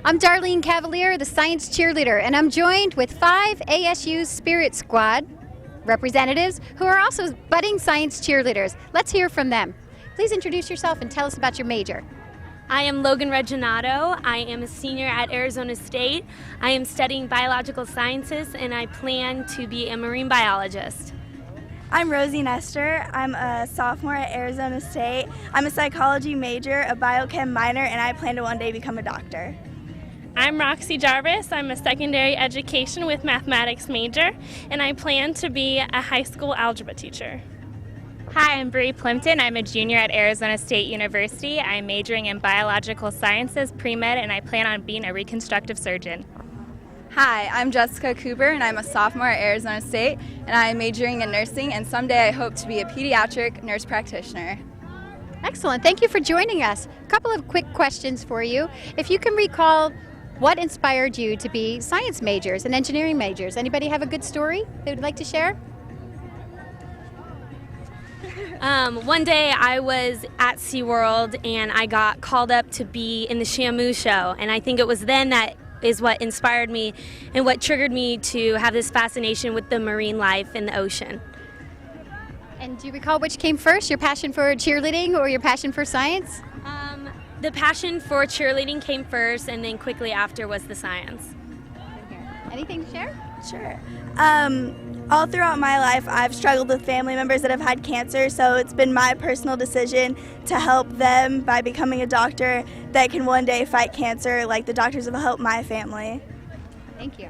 I'm Darlene Cavalier, the Science Cheerleader, and I'm joined with 5 ASU Spirit Squad representatives who are also budding Science Cheerleaders. Let's hear from them. Please introduce yourself and tell us about your major. I am Logan Reginato. I am a senior at Arizona State. I am studying biological sciences and I plan to be a marine biologist. I'm Rosie Nestor. I'm a sophomore at Arizona State. I'm a psychology major, a biochem minor, and I plan to one day become a doctor. I'm Roxy Jarvis. I'm a secondary education with mathematics major, and I plan to be a high school algebra teacher. Hi, I'm Brie Plimpton. I'm a junior at Arizona State University. I'm majoring in biological sciences, pre-med, and I plan on being a reconstructive surgeon. Hi, I'm Jessica Cooper, and I'm a sophomore at Arizona State, and I'm majoring in nursing, and someday I hope to be a pediatric nurse practitioner. Excellent. Thank you for joining us. A couple of quick questions for you. If you can recall what inspired you to be science majors and engineering majors. Anybody have a good story they would like to share? One day I was at SeaWorld and I got called up to be in the Shamu show, and I think it was then that is what inspired me and what triggered me to have this fascination with the marine life in the ocean. And do you recall which came first, your passion for cheerleading or your passion for science? The passion for cheerleading came first, and then quickly after was the science. Anything to share? Sure. All throughout my life, I've struggled with family members that have had cancer, so it's been my personal decision to help them by becoming a doctor that can one day fight cancer like the doctors have helped my family. Thank you.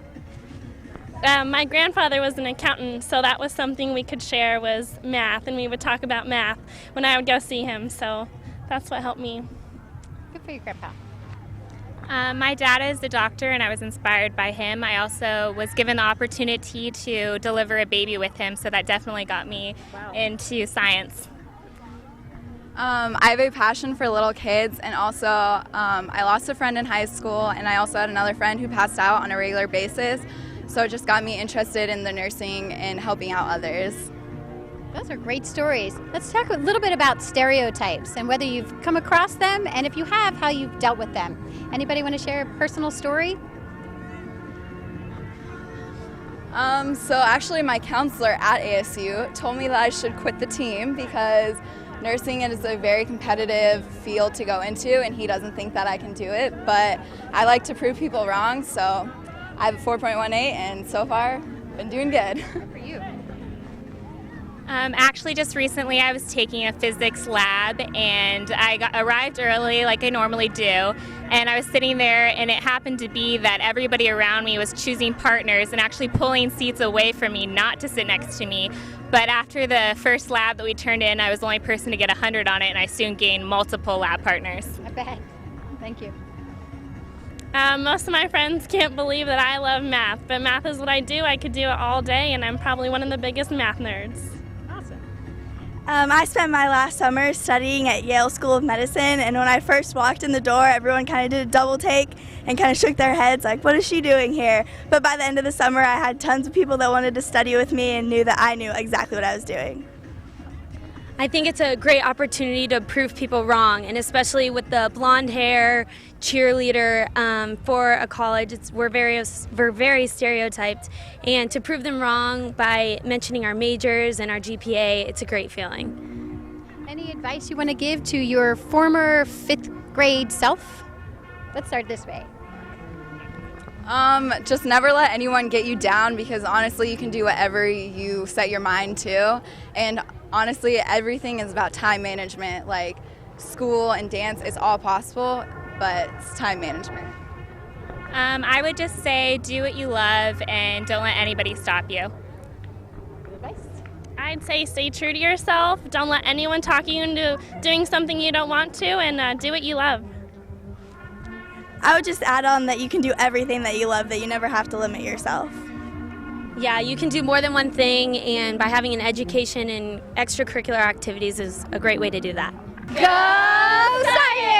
My grandfather was an accountant, so that was something we could share was math, and we would talk about math when I would go see him, so that's what helped me. Good for you, Grandpa. My dad is a doctor, and I was inspired by him. I also was given the opportunity to deliver a baby with him, so that definitely got me into science. I have a passion for little kids, and also I lost a friend in high school, and I also had another friend who passed out on a regular basis, so it just got me interested in the nursing and helping out others. Those are great stories. Let's talk a little bit about stereotypes and whether you've come across them, and if you have, how you've dealt with them. Anybody want to share a personal story? So actually my counselor at ASU told me that I should quit the team because nursing is a very competitive field to go into, and he doesn't think that I can do it, but I like to prove people wrong, so I have a 4.18, and so far, been doing good. Good for you. Actually, just recently I was taking a physics lab, and I arrived early like I normally do, and I was sitting there, and it happened to be that everybody around me was choosing partners and actually pulling seats away from me not to sit next to me. But after the first lab that we turned in, I was the only person to get 100 on it, and I soon gained multiple lab partners. I bet. Thank you. Most of my friends can't believe that I love math, but math is what I do. I could do it all day, and I'm probably one of the biggest math nerds. I spent my last summer studying at Yale School of Medicine, and when I first walked in the door, everyone kind of did a double take and kind of shook their heads like, what is she doing here? But by the end of the summer, I had tons of people that wanted to study with me and knew that I knew exactly what I was doing. I think it's a great opportunity to prove people wrong, and especially with the blonde hair cheerleader for a college, we're very stereotyped, and to prove them wrong by mentioning our majors and our GPA, it's a great feeling. Any advice you want to give to your former 5th grade self? Let's start this way. Just never let anyone get you down, because honestly you can do whatever you set your mind to, and honestly everything is about time management. Like school and dance is all possible, but it's time management. I would just say do what you love and don't let anybody stop you. Good advice. I'd say stay true to yourself. Don't let anyone talk you into doing something you don't want to, and do what you love. I would just add on that you can do everything that you love, that you never have to limit yourself. Yeah, you can do more than one thing, and by having an education and extracurricular activities is a great way to do that. Go Science!